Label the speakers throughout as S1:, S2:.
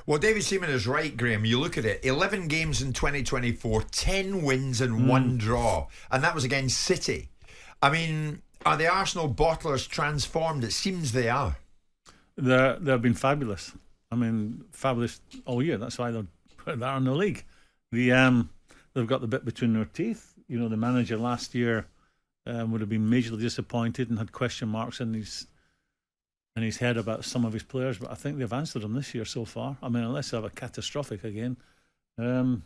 S1: Well, David Seaman is right, Graham. You look at it, 11 games in 2024, 10 wins and 1 draw. And that was against City. I mean, are the Arsenal bottlers transformed? It seems they are.
S2: They've been fabulous. I mean, fabulous all year. That's why they're in the league. They've got the bit between their teeth. You know, the manager last year would have been majorly disappointed and had question marks in his head about some of his players, but I think they've answered them this year so far. I mean, unless they have a catastrophic again, you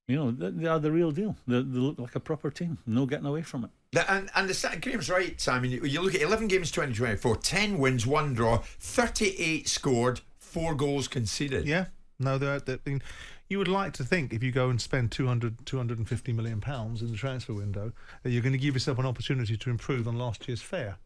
S2: know, they are the real deal. They look like a proper team. No getting away from it.
S1: And Graham's right, Simon. You look at 11 games 2024, 10 wins, 1 draw, 38 scored, 4 goals conceded.
S3: Yeah. No, you would like to think if you go and spend 250 million pounds in the transfer window that you're going to give yourself an opportunity to improve on last year's fare.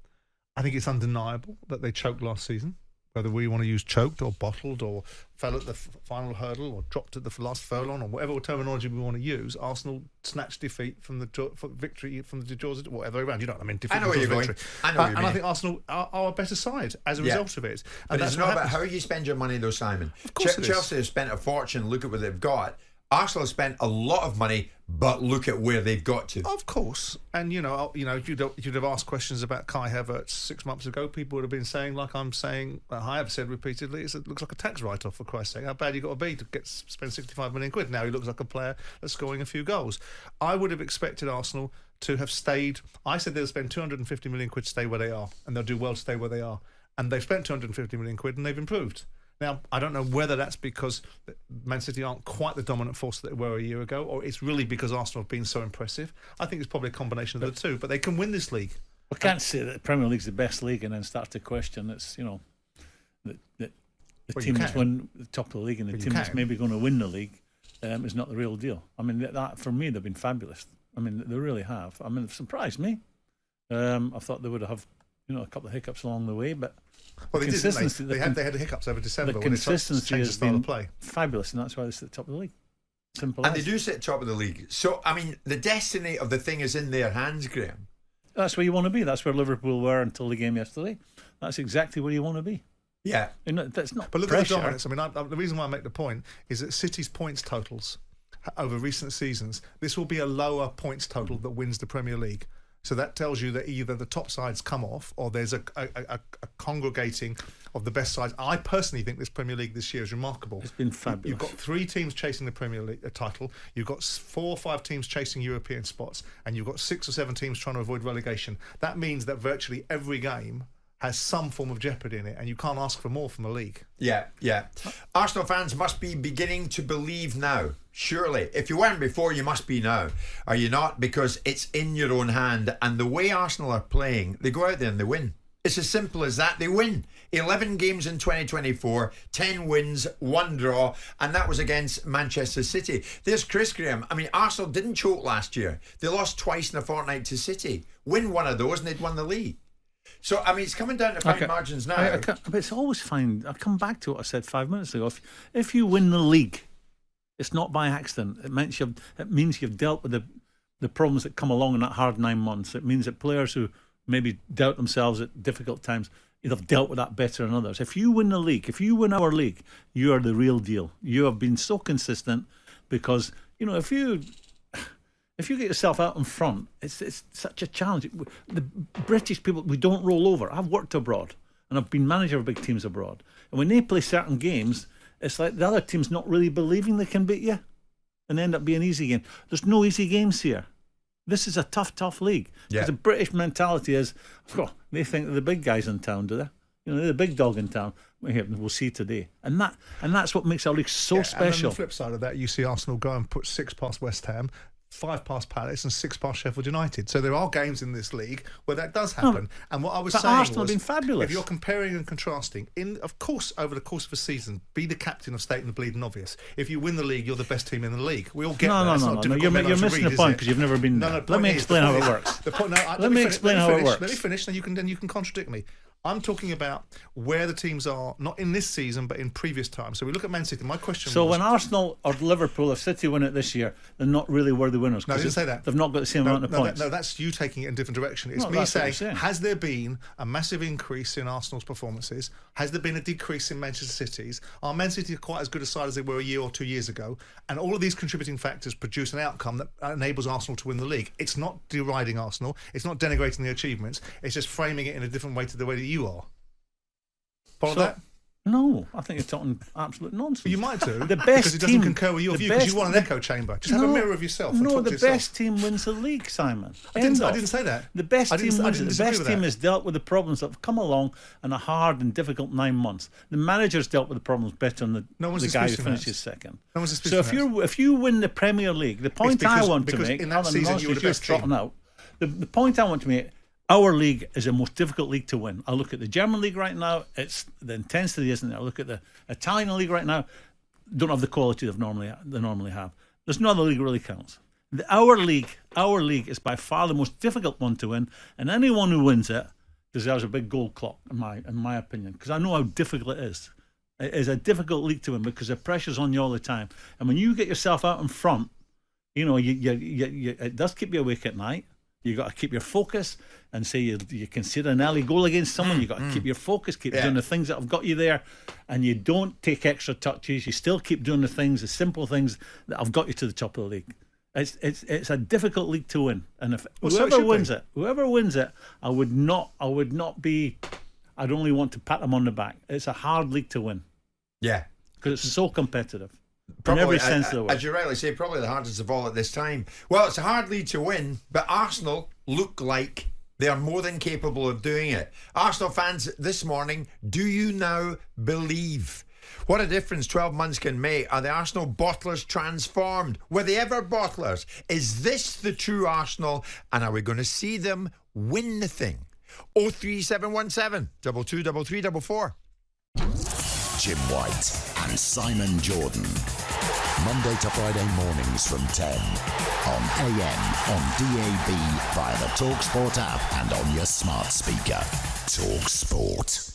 S3: I think it's undeniable that they choked last season. Whether we want to use choked or bottled or fell at the final hurdle or dropped at the last furlong or whatever terminology we want to use, Arsenal snatched defeat from the victory from the jaws of whatever way around. You know what I mean? Defeat
S1: I know where you're going.
S3: And I think Arsenal are a better side as a result of it.
S1: And but it's not about how you spend your money, though, Simon.
S3: Of course,
S1: Chelsea have spent a fortune. Look at what they've got. Arsenal have spent a lot of money, but look at where they've got to.
S3: Of course, and you'd have asked questions about Kai Havertz 6 months ago. People would have been saying, like I'm saying, I have said repeatedly, it looks like a tax write-off, for Christ's sake. How bad you got to be to spend 65 million quid? Now he looks like a player that's scoring a few goals. I would have expected Arsenal to have stayed. I said they'll spend 250 million quid to stay where they are, and they'll do well to stay where they are. And they've spent 250 million quid, and they've improved. Now, I don't know whether that's because Man City aren't quite the dominant force that they were a year ago, or it's really because Arsenal have been so impressive. I think it's probably a combination of the two, but they can win this league.
S2: We can't say that the Premier League's the best league and then start to question it's, you know, the team that's won the top of the league and the team that's maybe going to win the league is not the real deal. I mean, that for me, they've been fabulous. I mean, they really have. I mean, they've surprised me. I thought they would have, you know, a couple of hiccups along the way, but
S3: well, they did, didn't they? They had hiccups over December.
S2: The consistency has been play. Fabulous, and that's why they sit at the top of the league. Simple.
S1: And they do sit at the top of the league. So, I mean, the destiny of the thing is in their hands, Graham.
S2: That's where you want to be. That's where Liverpool were until the game yesterday. That's exactly where you want to be.
S1: Yeah.
S2: That's not.
S3: But look
S2: pressure.
S3: at the dominance. I mean, the reason why I make the point is that City's points totals over recent seasons, this will be a lower points total that wins the Premier League. So that tells you that either the top sides come off or there's a congregating of the best sides. I personally think this Premier League this year is remarkable.
S2: It's been fabulous.
S3: You've got 3 teams chasing the Premier League title. You've got 4 or 5 teams chasing European spots. And you've got 6 or 7 teams trying to avoid relegation. That means that virtually every game has some form of jeopardy in it, and you can't ask for more from a league.
S1: Yeah. Arsenal fans must be beginning to believe now. Surely. If you weren't before, you must be now. Are you not? Because it's in your own hand. And the way Arsenal are playing, they go out there and they win. It's as simple as that. They win. 11 games in 2024, 10 wins, 1 draw, and that was against Manchester City. There's Chris, Graham. I mean, Arsenal didn't choke last year. They lost twice in a fortnight to City. Win one of those and they'd won the league. So, I mean, it's coming down to fine margins now.
S2: But it's always fine. I'll come back to what I said 5 minutes ago. If you win the league, it's not by accident. It means you've dealt with the problems that come along in that hard 9 months. It means that players who maybe doubt themselves at difficult times, they've dealt with that better than others. If you win the league, if you win our league, you are the real deal. You have been so consistent because, you know, if you get yourself out in front, it's such a challenge. The British people, we don't roll over. I've worked abroad and I've been manager of big teams abroad. And when they play certain games, it's like the other team's not really believing they can beat you and end up being easy game. There's no easy games here. This is a tough league. Because the British mentality is, they think they're the big guys in town, do they? You know, they're the big dog in town. We'll see today. And that's what makes our league so special.
S3: And on the flip side of that, you see Arsenal go and put 6 past West Ham, 5 past Palace and 6 past Sheffield United. So there are games in this league where that does happen. And what I was saying
S2: Arsenal
S3: was,
S2: have been fabulous.
S3: If you're comparing and contrasting, of course, over the course of a season, be the captain of stating the bleeding obvious. If you win the league, you're the best team in the league. We all get that.
S2: No. You're missing the point because you've never been there. Let me explain how it works. Let me explain how it works.
S3: Let me finish, then you can contradict me. I'm talking about where the teams are, not in this season, but in previous times. So we look at Man City. My question
S2: So
S3: was...
S2: when Arsenal or Liverpool or City win it this year, they're not really worthy winners.
S3: No, I didn't say that.
S2: They've not got the same amount of points.
S3: No, that's you taking it in a different direction. It's
S2: No,
S3: me
S2: that's what you're
S3: saying,
S2: saying.
S3: has there been a massive increase in Arsenal's performances? Has there been a decrease in Manchester City's? Are Man City quite as good a side as they were a year or 2 years ago? And all of these contributing factors produce an outcome that enables Arsenal to win the league. It's not deriding Arsenal. It's not denigrating their achievements. It's just framing it in a different way to the way that you are. Follow that?
S2: No, I think you're talking absolute nonsense.
S3: You might do.
S2: The best
S3: because it doesn't
S2: team,
S3: concur with your
S2: the
S3: view because
S2: best-
S3: you want an echo chamber. Just have a mirror of yourself. And
S2: No,
S3: talk
S2: the
S3: to yourself.
S2: best team wins the league, Simon.
S3: I
S2: End
S3: didn't
S2: of.
S3: say that.
S2: The best
S3: I
S2: team
S3: didn't- I
S2: wins it.
S3: didn't
S2: The
S3: disagree
S2: best
S3: with
S2: team
S3: that.
S2: has dealt with the problems that have come along in a hard and difficult 9 months. The manager's dealt with the problems better than
S3: No one's
S2: the guy who
S3: disputing that.
S2: finishes second.
S3: No one's
S2: So
S3: disputing
S2: if you win the Premier League, the point I
S3: because-
S2: want to
S3: because
S2: make,
S3: in that
S2: other than
S3: season you
S2: nonsense
S3: were the
S2: you're
S3: best
S2: trotting
S3: team.
S2: out, the point I want to make. Our league is the most difficult league to win. I look at the German league right now; it's the intensity isn't there. I look at the Italian league right now; don't have the quality they normally have. There's no other league really counts. Our league is by far the most difficult one to win, and anyone who wins it deserves a big gold clock, in my opinion, because I know how difficult it is. It is a difficult league to win because the pressure's on you all the time, and when you get yourself out in front, you know it does keep you awake at night. You got to keep your focus and say you consider an early goal against someone. You got to keep your focus, keep doing the things that have got you there, and you don't take extra touches. You still keep doing the simple things that have got you to the top of the league. It's a difficult league to win, and if whoever wins it, I would not be. I'd only want to pat them on the back. It's a hard league to win.
S1: Yeah.
S2: Because it's so competitive.
S1: Probably,
S2: in every sense of the word.
S1: As you rightly say, probably the hardest of all at this time. Well, it's a hard lead to win, but Arsenal look like they are more than capable of doing it. Arsenal fans this morning, do you now believe? What a difference 12 months can make. Are the Arsenal bottlers transformed? Were they ever bottlers? Is this the true Arsenal? And are we going to see them win the thing? 03717 223344.
S4: Jim White and Simon Jordan. Monday to Friday mornings from 10 on AM, on DAB, via the talkSPORT app and on your smart speaker. talkSPORT.